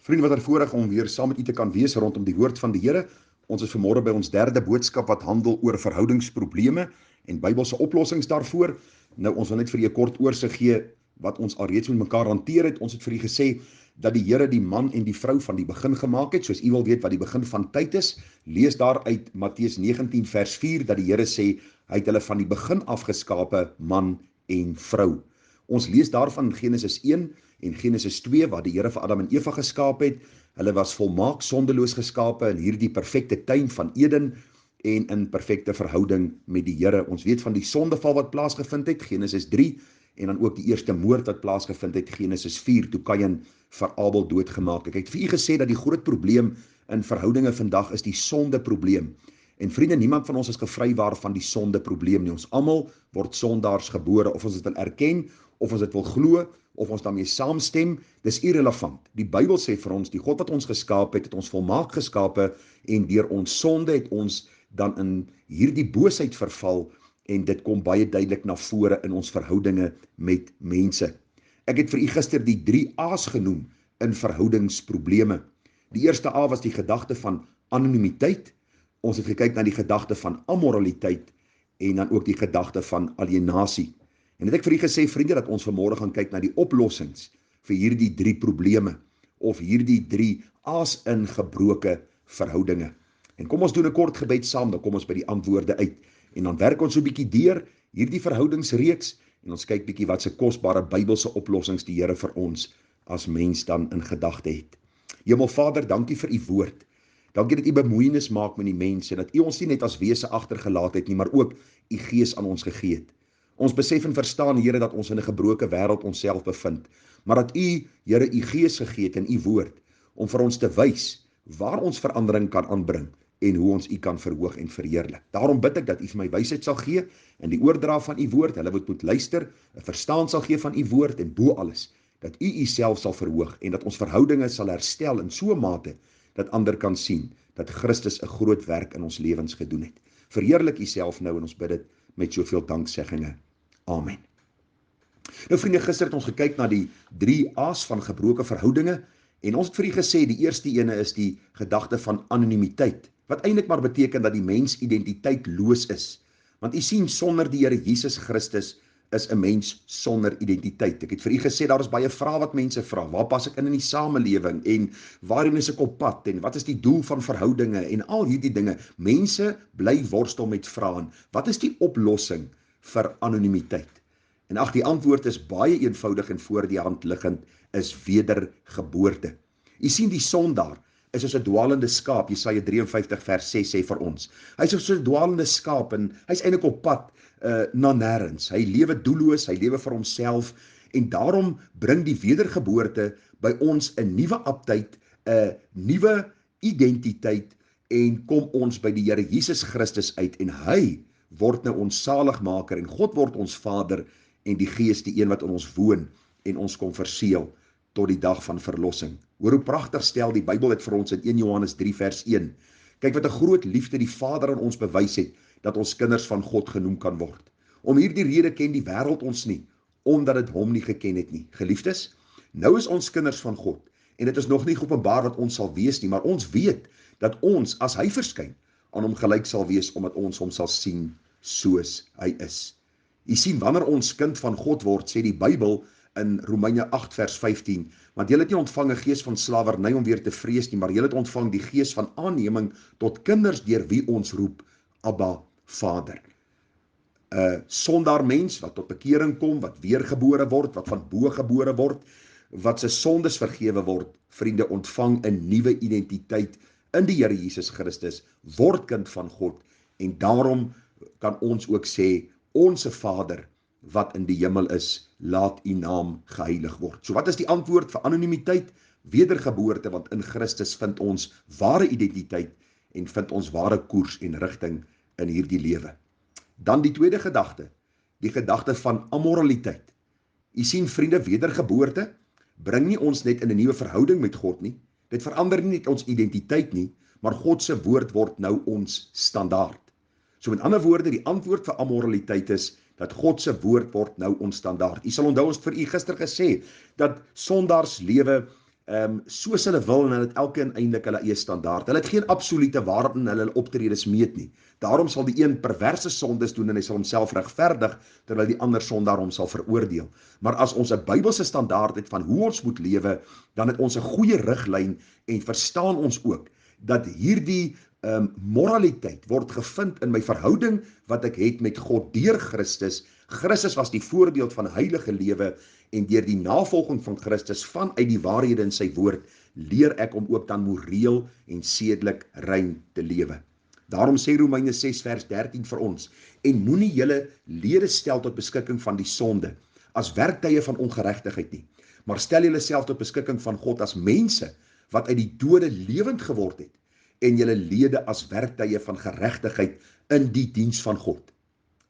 Vriende, wat 'n voorreg om weer saam met u te kan wees rondom die woord van die Here. Ons is vanmôre by ons derde boodskap wat handel oor verhoudingsprobleme en Bybelse oplossings daarvoor. Nou, ons wil net vir u 'n kort oorsig gee wat ons alreeds met mekaar hanteer het. Ons het vir u gesê dat die Here die man en die vrou van die begin gemaak het. Soos u wil weet wat die begin van tyd is, lees daar uit Matteus 19 vers 4 dat die Here sê hy het hulle van die begin af geskape man en vrou. Ons lees daarvan Genesis 1 en Genesis 2 waar die Here vir Adam en Eva geskaap het. Hulle was volmaak sondeloos geskape in hierdie perfekte tuin van Eden en in perfekte verhouding met die Here. Ons weet van die sondeval wat plaasgevind het, Genesis 3, en dan ook die eerste moord wat plaasgevind het, Genesis 4, toe Kain vir Abel doodgemaak het. Ek het vir u gesê dat die groot probleem in verhoudinge vandag is die sondeprobleem. En vriende, niemand van ons is gevrywaar van die sondeprobleem nie. Ons almal word sondaars gebore, of ons dit wil erken, of ons dit wil glo, of ons daarmee saamstem, dis irrelevant. Die Bybel sê vir ons, die God wat ons geskaap het ons volmaak geskape, en deur ons sonde het ons dan in hierdie boosheid verval, en dit kom baie duidelik na vore in ons verhoudinge met mense. Ek het vir u gister die 3 A's genoem in verhoudingsprobleme. Die eerste A was die gedagte van anonimiteit. Ons het gekyk na die gedagte van amoraliteit en dan ook die gedagte van alienasie. En het ek vir u gesê, vriende, dat ons vanmôre gaan kyk na die oplossings vir hierdie 3 probleme of hierdie 3 A's in gebroke verhoudinge. En kom ons doen 'n kort gebed saam, dan kom ons by die antwoorde uit. En dan werk ons so 'n bietjie deur hierdie verhoudingsreeks en ons kyk bietjie wat se kosbare Bybelse oplossings die Here vir ons as mens dan in gedagte het. Hemelvader, dankie vir u woord. Dankie dat u bemoeienis maak met die mense, dat u ons nie net as wese agtergelaat het nie, maar ook u gees aan ons gegee het. Ons besef en verstaan, Here, dat ons in 'n gebroke wêreld onsself bevind, maar dat u, Here, u gees gegee het in u woord, om vir ons te wys waar ons verandering kan aanbring en hoe ons u kan verhoog en verheerlik. Daarom bid ek dat u vir my wysheid sal gee in die oordra van u woord, hulle wat moet luister, 'n verstaan sal gee van u woord en bo alles, dat u uself sal verhoog en dat ons verhoudinge sal herstel in so 'n mate dat ander kan sien dat Christus 'n groot werk in ons lewens gedoen het. Verheerlik u self nou en ons bid dit met soveel dankseggings. Amen. Nou vriende, gister het ons gekyk na die 3 A's van gebroke verhoudinge en ons het vir u gesê die eerste ene is die gedagte van anonimiteit, wat eintlik maar beteken dat die mens identiteitloos is. Want u sien, sonder die Here Jesus Christus is 'n mens sonder identiteit. Ek het vir u gesê daar is baie vrae wat mense vra. Waar pas ek in die samelewing en waarheen is ek op pad en wat is die doel van verhoudinge en al hierdie dinge. Mense bly worstel met vrae. Wat is die oplossing vir anonimiteit? En ag, die antwoord is baie eenvoudig en voor die hand liggend, is wedergeboorte. U sien, die sondaar is soos 'n dwaalende skaap. Jesaja 53 vers 6 sê vir ons. Hy is soos 'n dwaalende skaap en hy's eintlik op pad na nêrens. Hy lewe doelloos, hy lewe vir homself en daarom bring die wedergeboorte by ons 'n nuwe aptyd, 'n nuwe identiteit en kom ons by die Here Jesus Christus uit en hy word nou ons saligmaker en God word ons Vader en die Gees die een wat in ons woon en ons kom verseël tot die dag van verlossing. Hoor hoe pragtig stel die Bybel dit vir ons in 1 Johannes 3 vers 1. Kyk wat 'n groot liefde die Vader aan ons bewys het, dat ons kinders van God genoem kan word. Om hierdie rede ken die wêreld ons nie, omdat dit hom nie geken het nie. Geliefdes, nou is ons kinders van God, en dit is nog nie geopenbaar wat ons sal wees nie, maar ons weet dat ons, as hy verskyn, aan hom gelyk sal wees, omdat ons hom sal sien soos hy is. U sien, wanneer ons kind van God word, sê die Bybel in Romeine 8 vers 15, want julle het nie ontvang 'n gees van slawerny om weer te vrees nie, maar julle het ontvang die gees van aanneming tot kinders deur wie ons roep, Abba, Vader. 'n Sondaar mens wat tot bekering kom, wat weergebore word, wat van bo gebore word, wat se sondes vergewe word, vriende, ontvang 'n nuwe identiteit in die Here Jesus Christus, word kind van God, en daarom kan ons ook sê, onse Vader, wat in die hemel is, laat u naam geheilig word. So wat is die antwoord vir anonimiteit? Wedergeboorte, want in Christus vind ons ware identiteit en vind ons ware koers en rigting in hierdie lewe. Dan die tweede gedagte, die gedagte van amoraliteit. U sien vriende, wedergeboorte bring nie ons net in 'n nuwe verhouding met God nie. Dit verander nie net ons identiteit nie, maar God se woord word nou ons standaard. So met ander woorde, die antwoord vir amoraliteit is dat God se woord word nou ons standaard. U sal onthou ons vir u gister gesê dat sondaars lewe soos hulle wil en hulle het elkeen eintlik hulle eie standaard. Hulle het geen absolute waarheid in hulle optredes meet nie. Daarom sal die een perverse sondes doen en hy sal homself regverdig, terwyl die ander sondaar hom sal veroordeel. Maar as ons 'n Bybelse standaard het van hoe ons moet lewe, dan het ons 'n goeie riglyn en verstaan ons ook dat hierdie moraliteit word gevind in my verhouding wat ek het met God deur Christus. Christus was die voorbeeld van heilige lewe en deur die navolging van Christus vanuit die waarhede in sy woord leer ek om ook dan moreel en sedelik rein te lewe. Daarom sê Romeine 6 vers 13 vir ons, en moenie julle lede stel tot beskikking van die sonde as werktuie van ongeregtigheid nie, maar stel julle self tot beskikking van God as mense wat uit die dode lewend geword het en julle lede as werktuie van geregtigheid in die diens van God.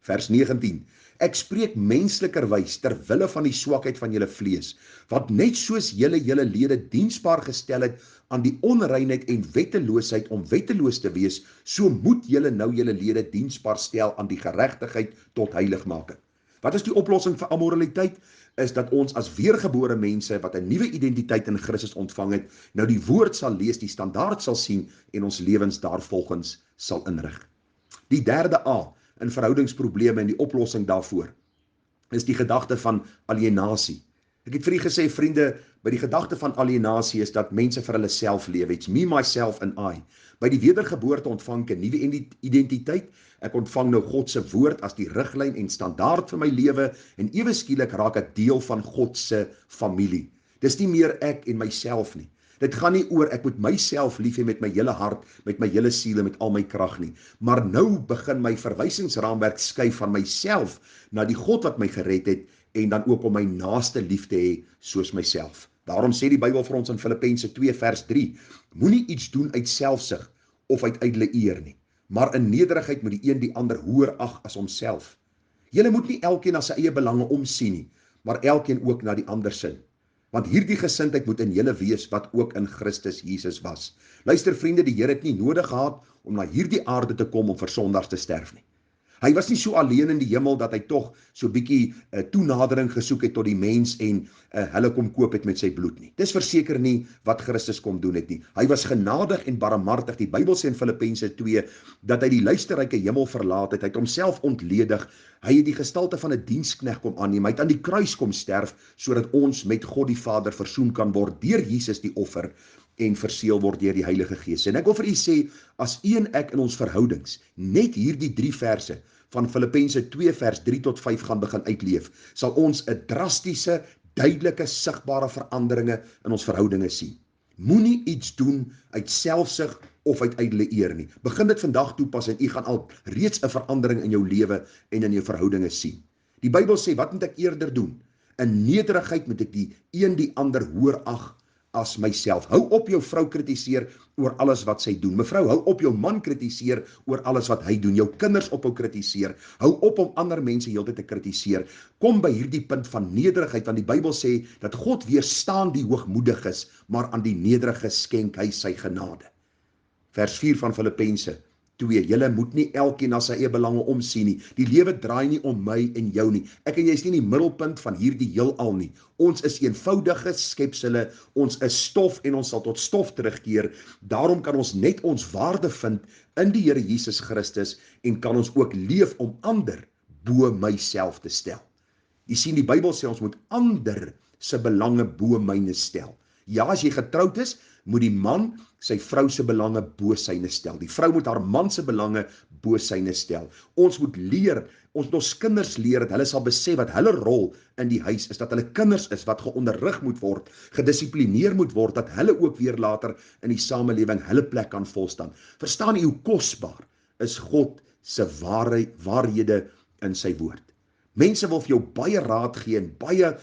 Vers 19, ek spreek menslikerwys ter wille van die swakheid van julle vlees, want net soos julle lede diensbaar gestel het aan die onreinheid en wetteloosheid om wetteloos te wees, so moet julle nou julle lede diensbaar stel aan die geregtigheid tot heiligmaking. Wat is die oplossing vir immoraliteit? Is dat ons as weergebore mense wat 'n nuwe identiteit in Christus ontvang het, nou die woord sal lees, die standaard sal sien en ons lewens daarvolgens sal inrig. Die derde A in verhoudingsprobleme en die oplossing daarvoor is die gedagte van alienasie. Ek het vir u gesê, vriende, by die gedagte van alienasie is dat mense vir hulle self lewe. It's me, myself and I. By die wedergeboorte ontvang ek 'n nuwe identiteit. Ek ontvang nou God se woord as die riglyn en standaard vir my lewe en ewe skielik raak ek deel van God se familie. Dis nie meer ek en myself nie. Dit gaan nie oor ek moet myself lief hê met my hele hart, met my hele siel en met al my krag nie. Maar nou begin my verwysingsraamwerk skuif van myself na die God wat my gered het en dan ook om my naaste lief te hê soos myself. Daarom sê die Bybel vir ons in Filippense 2 vers 3, moenie iets doen uit selfsug of uit ydelle eer nie, maar in nederigheid moet die een die ander hoër ag as homself. Julle moet nie elkeen na sy eie belange omsien nie, maar elkeen ook na die ander sin. Want hierdie gesindheid moet in julle wees wat ook in Christus Jesus was. Luister vriende, die Here het nie nodig gehad om na hierdie aarde te kom om vir sondaars te sterf nie. Hy was nie so alleen in die hemel dat hy tog so bietjie toenadering gesoek het tot die mens en hulle kom koop het met sy bloed nie. Dis verseker nie wat Christus kom doen het nie. Hy was genadig en barmhartig. Die Bybel sê in Filippense 2 dat hy die luisterryke hemel verlaat het. Hy het homself ontledig. Hy het die gestalte van 'n diensknegt kom aanneem. Hy het aan die kruis kom sterf sodat ons met God die Vader versoen kan word deur Jesus die offer en verseël word deur die Heilige Gees. En ek wil vir u sê, as u en ek in ons verhoudings net hierdie 3 verse van Filippense 2 vers 3 tot 5 gaan begin uitleef, sal ons 'n drastiese, duidelike, sigbare veranderinge in ons verhoudinge sien. Moenie iets doen uit selfsug of uit ydelle eer nie. Begin dit vandag toepas en u gaan al reeds 'n verandering in jou lewe en in jou verhoudinge sien. Die Bybel sê, wat moet ek eerder doen? In nederigheid moet ek die een die ander hoër ag as myself. Hou op jou vrou kritiseer oor alles wat sy doen. Mevrou, hou op jou man kritiseer oor alles wat hy doen. Jou kinders ophou kritiseer. Hou op om ander mense heeltyd te kritiseer. Kom by hierdie punt van nederigheid, want die Bybel sê dat God weerstaan die hoogmoediges, maar aan die nederiges skenk hy sy genade. Vers 4 van Filippense 2, julle moet nie elkeen na sy eie belange omsien nie. Die lewe draai nie om my en jou nie. Ek en jy is nie in die middelpunt van hierdie heelal nie. Ons is eenvoudige skepsele, ons is stof en ons sal tot stof terugkeer. Daarom kan ons net ons waarde vind in die Here Jesus Christus en kan ons ook leef om ander bo myself te stel. Jy sien, die Bybel sê ons moet ander se belange bo myne stel. Ja, as jy getroud is, moet die man sy vrou se belange bo syne stel. Die vrou moet haar man se belange bo syne stel. Ons moet leer, ons moet ons kinders leer dat hulle sal besef wat hulle rol in die huis is, dat hulle kinders is wat geonderrig moet word, gedissiplineer moet word, dat hulle ook weer later in die samelewing hulle plek kan volstaan. Verstaan jy hoe kosbaar is God se waarhede in sy woord? Mense wil vir jou baie raad gee en baie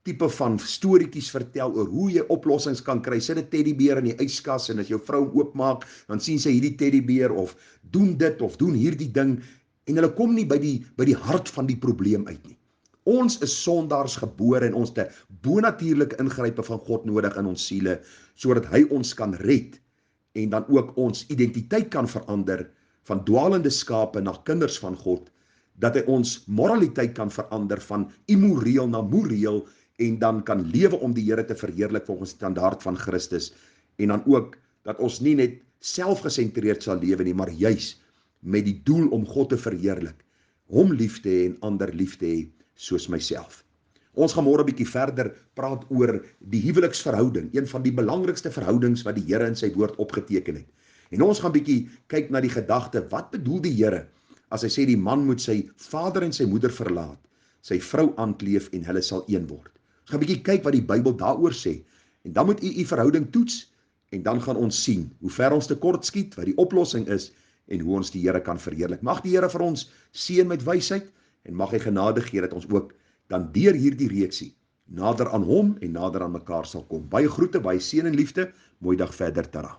tipe van storieetjies vertel oor hoe jy oplossings kan kry. Sit 'n teddybeer in die yskas en as jou vrou hom oopmaak, dan sien sy hierdie teddybeer of doen dit of doen hierdie ding en hulle kom nie by die hart van die probleem uit nie. Ons is sondaars gebore en ons te bonatuurlike ingrype van God nodig in ons siele sodat hy ons kan red en dan ook ons identiteit kan verander van dwaalende skape na kinders van God, dat hy ons moraliteit kan verander van immoreel na moreel en dan kan lewe om die Here te verheerlik volgens die standaard van Christus, en dan ook dat ons nie net selfgesentreerd sal lewe nie, maar juis met die doel om God te verheerlik, hom lief te hê en ander lief te hê soos myself. Ons gaan môre 'n bietjie verder praat oor die huweliksverhouding, een van die belangrikste verhoudings wat die Here in sy woord opgeteken het. En ons gaan bietjie kyk na die gedagte, wat bedoel die Here as hy sê die man moet sy vader en sy moeder verlaat, sy vrou aankleef en hulle sal een word. Ons gaan bietjie kyk wat die Bybel daaroor sê, en dan moet u verhouding toets, en dan gaan ons sien hoe ver ons tekort skiet, wat die oplossing is, en hoe ons die Here kan verheerlik. Mag die Here vir ons seën met wysheid, en mag hy genade gee dat ons ook dan deur hierdie reeksie nader aan hom en nader aan mekaar sal kom. Baie groete, baie seën en liefde, mooi dag verder, Tara.